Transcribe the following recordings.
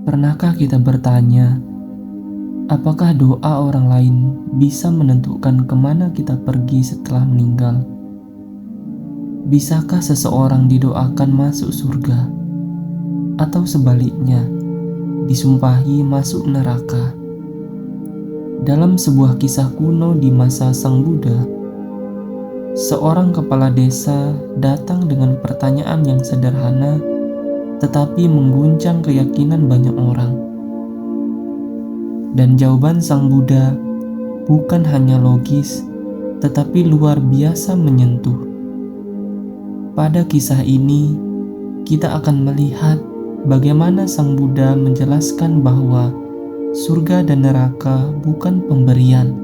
Pernahkah kita bertanya, apakah doa orang lain bisa menentukan kemana kita pergi setelah meninggal? Bisakah seseorang didoakan masuk surga? Atau sebaliknya, disumpahi masuk neraka? Dalam sebuah kisah kuno di masa Sang Buddha, seorang kepala desa datang dengan pertanyaan yang sederhana tetapi mengguncang keyakinan banyak orang. Dan jawaban Sang Buddha bukan hanya logis, tetapi luar biasa menyentuh. Pada kisah ini, kita akan melihat bagaimana Sang Buddha menjelaskan bahwa surga dan neraka bukan pemberian,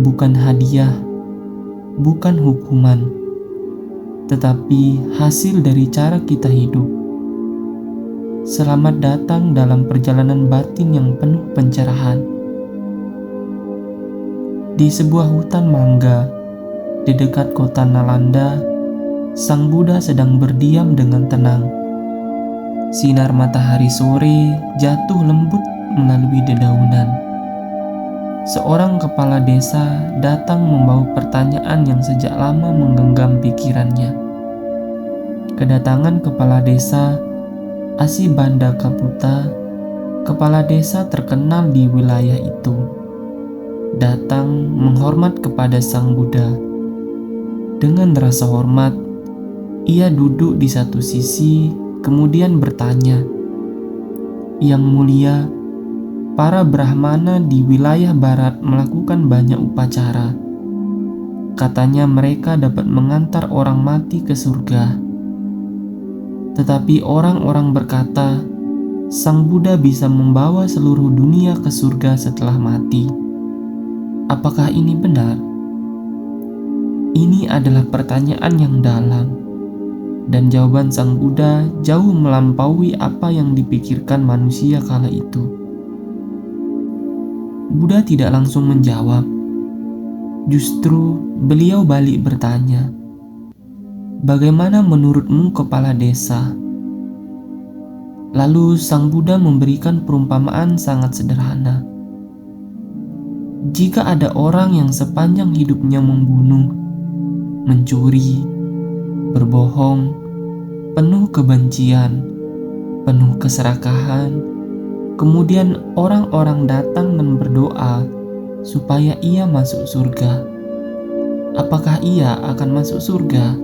bukan hadiah, bukan hukuman, tetapi hasil dari cara kita hidup. Selamat datang dalam perjalanan batin yang penuh pencerahan. Di sebuah hutan mangga di dekat kota Nalanda, Sang Buddha sedang berdiam dengan tenang. Sinar matahari sore jatuh lembut melalui dedaunan. Seorang kepala desa datang membawa pertanyaan yang sejak lama menggenggam pikirannya. Kedatangan kepala desa Asibanda Kaputa, kepala desa terkenal di wilayah itu, datang menghormat kepada Sang Buddha. Dengan rasa hormat, ia duduk di satu sisi, kemudian bertanya, "Yang mulia, para Brahmana di wilayah barat melakukan banyak upacara. Katanya mereka dapat mengantar orang mati ke surga. Tetapi orang-orang berkata, Sang Buddha bisa membawa seluruh dunia ke surga setelah mati. Apakah ini benar?" Ini adalah pertanyaan yang dalam, dan jawaban Sang Buddha jauh melampaui apa yang dipikirkan manusia kala itu. Buddha tidak langsung menjawab. Justru beliau balik bertanya, "Bagaimana menurutmu kepala desa?" Lalu Sang Buddha memberikan perumpamaan sangat sederhana. Jika ada orang yang sepanjang hidupnya membunuh, mencuri, berbohong, penuh kebencian, penuh keserakahan, kemudian orang-orang datang dan berdoa supaya ia masuk surga, apakah ia akan masuk surga?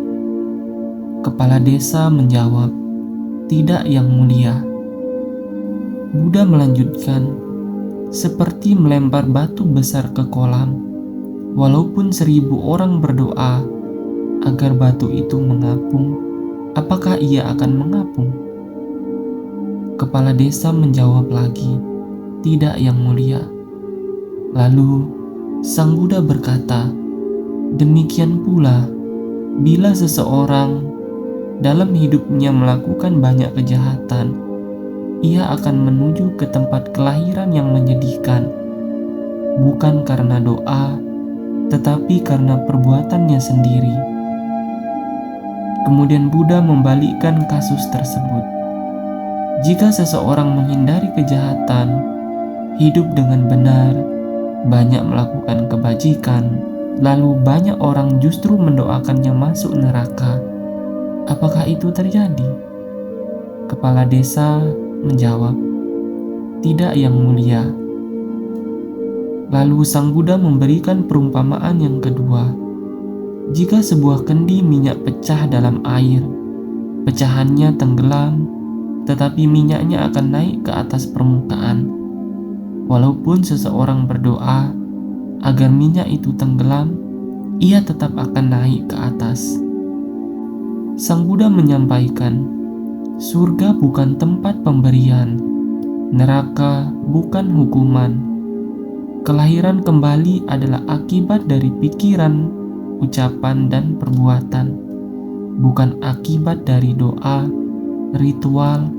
Kepala desa menjawab, "Tidak, Yang Mulia." Buddha melanjutkan, "Seperti melempar batu besar ke kolam, walaupun 1000 orang berdoa agar batu itu mengapung, apakah ia akan mengapung?" Kepala desa menjawab lagi, "Tidak, Yang Mulia." Lalu Sang Buddha berkata, "Demikian pula, bila seseorang dalam hidupnya melakukan banyak kejahatan, ia akan menuju ke tempat kelahiran yang menyedihkan, bukan karena doa, tetapi karena perbuatannya sendiri." Kemudian Buddha membalikkan kasus tersebut. Jika seseorang menghindari kejahatan, hidup dengan benar, banyak melakukan kebajikan, lalu banyak orang justru mendoakannya masuk neraka, apakah itu terjadi? Kepala desa menjawab, "Tidak, Yang Mulia." Lalu Sang Buddha memberikan perumpamaan yang kedua. Jika sebuah kendi minyak pecah dalam air, pecahannya tenggelam, tetapi minyaknya akan naik ke atas permukaan. Walaupun seseorang berdoa agar minyak itu tenggelam, ia tetap akan naik ke atas. Sang Buddha menyampaikan, surga bukan tempat pemberian, neraka bukan hukuman. Kelahiran kembali adalah akibat dari pikiran, ucapan, dan perbuatan, bukan akibat dari doa, ritual,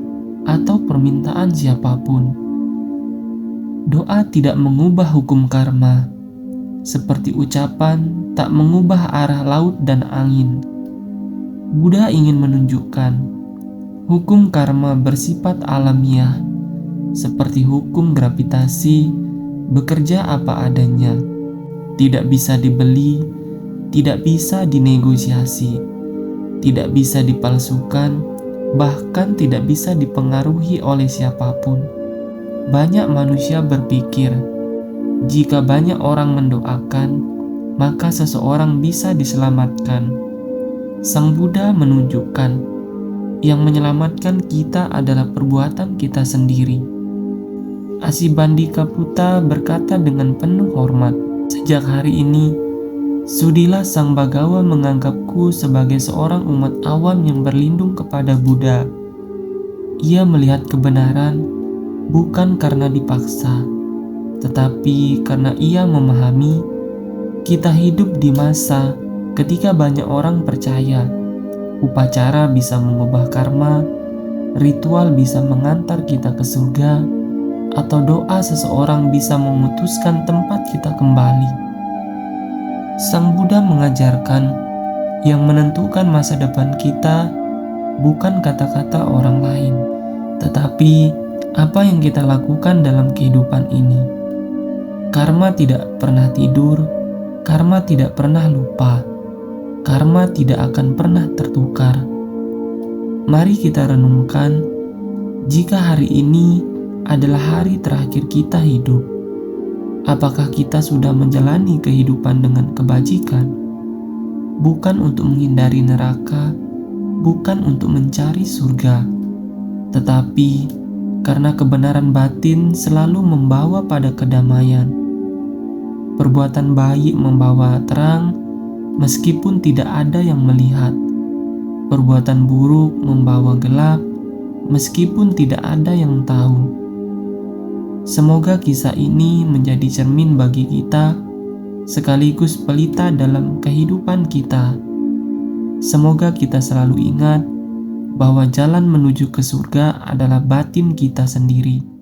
atau permintaan siapapun. Doa tidak mengubah hukum karma, seperti ucapan tak mengubah arah laut dan angin. Buddha ingin menunjukkan hukum karma bersifat alamiah seperti hukum gravitasi, bekerja apa adanya, tidak bisa dibeli, tidak bisa dinegosiasi, tidak bisa dipalsukan, bahkan tidak bisa dipengaruhi oleh siapapun. Banyak manusia berpikir, jika banyak orang mendoakan, maka seseorang bisa diselamatkan. Sang Buddha menunjukkan, yang menyelamatkan kita adalah perbuatan kita sendiri. Asibandika-Putta berkata dengan penuh hormat, "Sejak hari ini, sudilah Sang Bagawa menganggapku sebagai seorang umat awam yang berlindung kepada Buddha. Ia melihat kebenaran bukan karena dipaksa, tetapi karena ia memahami kita hidup di masa ketika banyak orang percaya upacara bisa mengubah karma, ritual bisa mengantar kita ke surga, atau doa seseorang bisa memutuskan tempat kita kembali." Sang Buddha mengajarkan yang menentukan masa depan kita bukan kata-kata orang lain, tetapi apa yang kita lakukan dalam kehidupan ini. Karma tidak pernah tidur, karma tidak pernah lupa, karma tidak akan pernah tertukar. Mari kita renungkan, jika hari ini adalah hari terakhir kita hidup, apakah kita sudah menjalani kehidupan dengan kebajikan? Bukan untuk menghindari neraka, bukan untuk mencari surga, tetapi karena kebenaran batin selalu membawa pada kedamaian. Perbuatan baik membawa terang, meskipun tidak ada yang melihat. Perbuatan buruk membawa gelap, meskipun tidak ada yang tahu. Semoga kisah ini menjadi cermin bagi kita, sekaligus pelita dalam kehidupan kita. Semoga kita selalu ingat bahwa jalan menuju ke surga adalah batin kita sendiri.